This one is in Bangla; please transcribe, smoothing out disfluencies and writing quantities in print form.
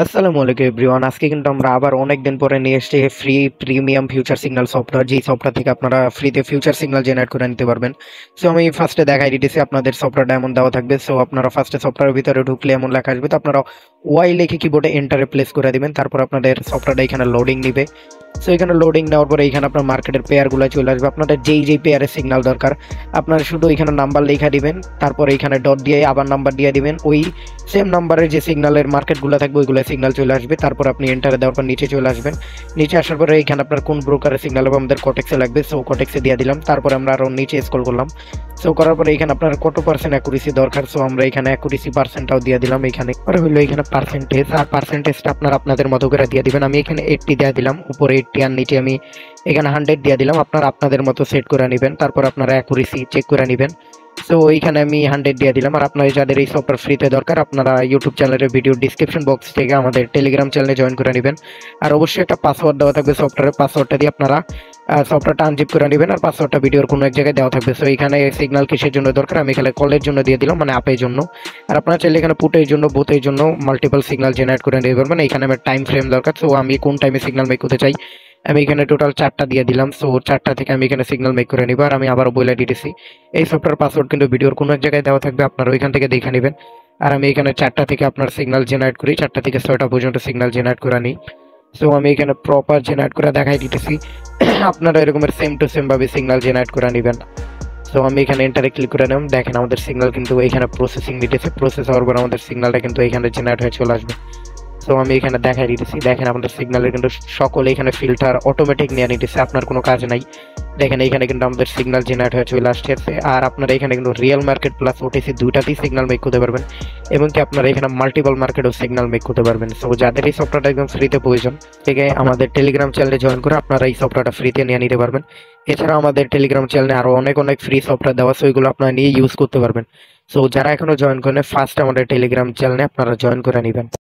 আসসালামু আলাইকুম এভরিওয়ান। আজকে কিন্তু আমরা আবার অনেক দিন পরে নিয়ে এসেছি free premium future signal software, যেই সফটওয়্যার থেকে আপনারা ফ্রিতে ফিউচার সিগন্যাল জেনারেট করে নিতে পারবেন। সো আমি ফার্স্টে দেখাই দিতেছি, আপনাদের সফটওয়্যারটা এমন দেওয়া থাকবে। সো আপনারা ফার্স্টে সফটওয়্যারের ভিতরে ঢুকলে এমন লেখা আসবে, তো আপনারা ওয়াই লিখে কিবোর্ডে এন্টারে প্লেস করে দিবেন। তারপর আপনাদের সফটওয়্যারটা এখানে লোডিং নিবে। সো এখানে লোডিং নেওয়ার পরে এখানে আপনার মার্কেটের পেয়ারগুলো চলে আসবে। আপনাদের যেই পেয়ারের সিগন্যাল দরকার আপনারা শুধু এখানে নাম্বার লেখা দিবেন, তারপর এখানে ডট দিয়ে আবার নাম্বার দিয়ে দিবেন। ওই সেম নাম্বারের যে সিগন্যালের মার্কেটগুলো থাকবে ওইগুলো সিগন্যাল চলে আসবে। তারপর আপনি এন্টারে দেওয়ার পর নিচে চলে আসবেন। নিচে আসার পরে এখানে আপনার কোন ব্রোকারের সিগন্যাল হবে, আমাদের কোটেক্সে লাগবে। সো কোটেক্সে দিয়ে দিলাম। তারপর আমরা আরও নিচে স্ক্রল করলাম। সো করার পরে এখানে আপনার কত পার্সেন্ট অ্যাকুরেসি দরকার, সো আমরা এখানে অ্যাকুরেসি পার্সেন্টটাও দিয়ে দিলাম। এখানে পরে হলো এখানে পার্সেন্টেজ, আর পার্সেন্টেজটা আপনারা আপনাদের মতো করে দিয়ে দিবেন। আমি এখানে 80 দিয়ে দিলাম, উপরে 80 আর নিচে আমি এখানে 100 দিয়ে দিলাম। আপনারা আপনাদের মতো সেট করে নেবেন। তারপর আপনারা অ্যাকুরেসি চেক করে নেবেন। সো এইখানে আমি 100 দিয়ে দিলাম। আর আপনারা যাদের এই সফটওয়্যার ফ্রিতে দরকার আপনারা ইউটিউব চ্যানেলের ভিডিও ডিসক্রিপশন বক্স থেকে আমাদের টেলিগ্রাম চ্যানেলে জয়েন করে নেবেন। আর অবশ্যই একটা পাসওয়ার্ড দেওয়া থাকবে সফটওয়্যারের, পাসওয়ার্ডটা দিয়ে আপনারা সফটওয়্যারটা আনজিপ করে নেবেন। আর পাসওয়ার্ডটা ভিডিওর কোনো এক জায়গায় দেওয়া থাকবে। সো এখানে সিগন্যাল কিসের জন্য দরকার আমি এখানে কলের জন্য দিয়ে দিলাম, মানে আপের জন্য। আর আপনারা চাইলে এখানে পুটের জন্য বোথের জন্য মাল্টিপল সিগন্যাল জেনারেট করে নিতে পারবেন। এখানে আমার টাইম ফ্রেম দরকার, সো আমি কোন টাইমে সিগন্যাল মেক করতে চাই আমি এখানে টোটাল 4টা দিয়ে দিলাম। সো 4টা থেকে আমি এখানে সিগন্যাল মেক করে নিব। আর আমি আবারও বলে দিতেছি, এই সফটওয়্যার পাসওয়ার্ড কিন্তু ভিডিওর কোনো এক জায়গায় দেওয়া থাকবে, আপনারা ওইখান থেকে দেখে নেবেন। আর আমি এখানে 4টা থেকে আপনার সিগন্যাল জেনারেট করি, 4টা থেকে 6টা পর্যন্ত সিগন্যাল জেনারেট করে নিই। সো আমি এখানে প্রপার জেনারেট করে দেখাই দিতেছি, আপনারা এরকমের সেম টু সেম ভাবে সিগন্যাল জেনারেট করে নেবেন। সো আমি এখানে এন্টারে ক্লিক করে নিলাম। দেখেন আমাদের সিগন্যাল কিন্তু এখানে প্রসেসিং নিতেছে। প্রসেস হওয়ার পর আমাদের সিগন্যালটা কিন্তু এখানে জেনারেট হয়ে চলে আসবে। সো আমি এখানে দেখাই দিতেছি, দেখেন আমাদের সিগন্যালের কিন্তু সকলে এখানে ফিল্টার অটোমেটিক নিয়ে নিতেছে, আপনার কোনো কাজ নাই। দেখেন এখানে কিন্তু আমাদের সিগন্যাল জেনারেট হয়ে চলে আসছে। আর আপনারা এখানে কিন্তু রিয়েল মার্কেট প্লাস ওটিসি দুইটাতেই সিগন্যাল মেক করতে পারবেন, এবং কি আপনারা এখানে মাল্টিপল মার্কেটও সিগন্যাল মেক করতে পারবেন। সো যাদের এই সফটওয়্যারটা একদম ফ্রিতে প্রয়োজন থেকে আমাদের টেলিগ্রাম চ্যানেলে জয়েন করে আপনারা এই সফটওয়্যারটা ফ্রিতে নিয়ে নিতে পারবেন। এছাড়াও আমাদের টেলিগ্রাম চ্যানেলে আরও অনেক ফ্রি সফটওয়্যার দেওয়া, সো এগুলো আপনারা নিয়ে ইউজ করতে পারবেন। সো যারা এখনো জয়েন করেন ফার্স্ট আমাদের টেলিগ্রাম চ্যানেলে আপনারা জয়েন করে নেবেন।